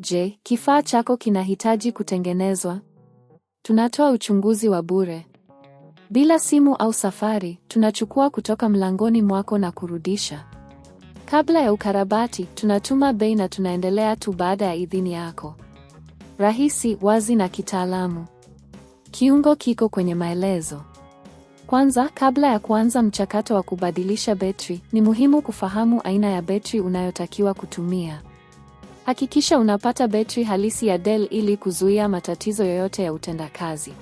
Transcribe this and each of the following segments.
Je, kifaa chako kinahitaji kutengenezwa? Tunatoa uchunguzi wa bure. Bila simu au safari, tunachukua kutoka mlangoni mwako na kurudisha. Kabla ya ukarabati, tunatuma bei na tunaendelea tu baada ya idhini yako. Rahisi, wazi na kitaalamu. Kiungo kiko kwenye maelezo. Kwanza, kabla ya kuanza mchakato wa kubadilisha betri, ni muhimu kufahamu aina ya betri unayotakiwa kutumia. Hakikisha unapata betri halisi ya Dell ili kuzuia matatizo yoyote ya utendakazi.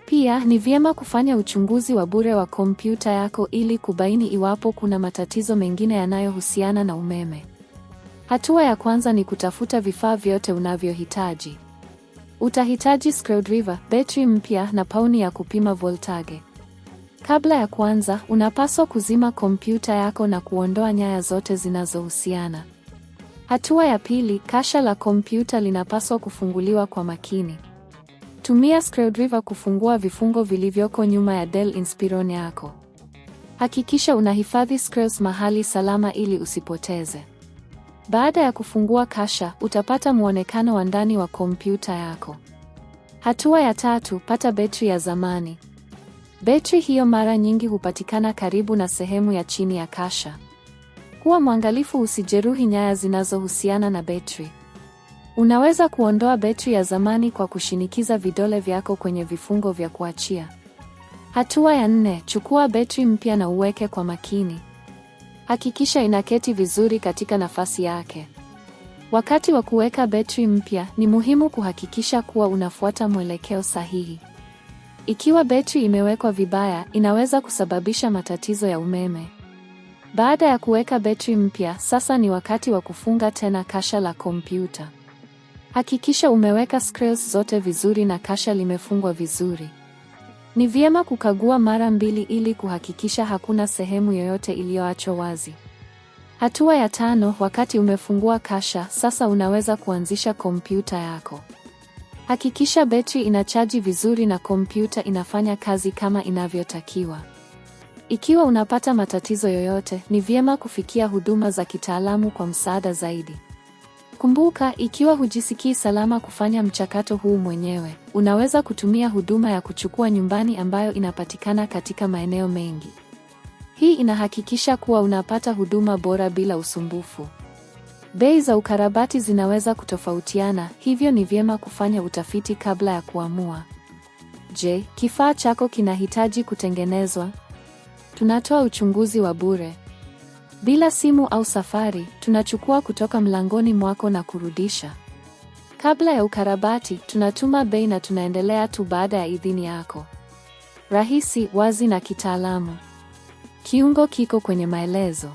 Pia, ni vyema kufanya uchunguzi wa bure wa kompyuta yako ili kubaini iwapo kuna matatizo mengine yanayohusiana na umeme. Hatua ya kwanza ni kutafuta vifaa vyote unavyohitaji. Utahitaji screwdriver, betri mpya na pauni ya kupima voltage. Kabla ya kuanza, unapaswa kuzima kompyuta yako na kuondoa nyaya zote zinazohusiana. Hatua ya pili, kasha la kompyuta linapaswa kufunguliwa kwa makini. Tumia screwdriver kufungua vifungo vilivyoko nyuma ya Dell Inspiron yako. Hakikisha unahifadhi screws mahali salama ili usipoteze. Baada ya kufungua kasha, utapata muonekano wa ndani wa kompyuta yako. Hatua ya tatu, pata betri ya zamani. Betri hiyo mara nyingi hupatikana karibu na sehemu ya chini ya kasha. Kuwa mwangalifu usijeruhi nyaya zinazohusiana na betri. Unaweza kuondoa betri ya zamani kwa kushinikiza vidole vyako kwenye vifungo vya kuachia. Hatua ya 4, chukua betri mpya na uweke kwa makini. Hakikisha inaketi vizuri katika nafasi yake. Wakati wa kuweka betri mpya, ni muhimu kuhakikisha kuwa unafuata mwelekeo sahihi. Ikiwa betri imewekwa vibaya, inaweza kusababisha matatizo ya umeme. Baada ya kuweka betri mpya, sasa ni wakati wa kufunga tena kasha la kompyuta. Hakikisha umeweka screws zote vizuri na kasha limefungwa vizuri. Ni vyema kukagua mara 2 ili kuhakikisha hakuna sehemu yoyote iliyoachwa wazi. Hatua ya 5, wakati umefungua kasha, sasa unaweza kuanzisha kompyuta yako. Hakikisha betri inachaji vizuri na kompyuta inafanya kazi kama inavyotakiwa. Ikiwa unapata matatizo yoyote, ni vyema kufikia huduma za kitaalamu kwa msaada zaidi. Kumbuka, ikiwa hujisikii salama kufanya mchakato huu mwenyewe, unaweza kutumia huduma ya kuchukua nyumbani ambayo inapatikana katika maeneo mengi. Hii inahakikisha kuwa unapata huduma bora bila usumbufu. Bei za ukarabati zinaweza kutofautiana, hivyo ni vyema kufanya utafiti kabla ya kuamua. Je, kifaa chako kinahitaji kutengenezwa? Tunatoa uchunguzi wa bure. Bila simu au safari, tunachukua kutoka mlangoni mwako na kurudisha. Kabla ya ukarabati, tunatuma bei na tunaendelea tu baada ya idhini yako. Rahisi, wazi na kitaalamu. Kiungo kiko kwenye maelezo.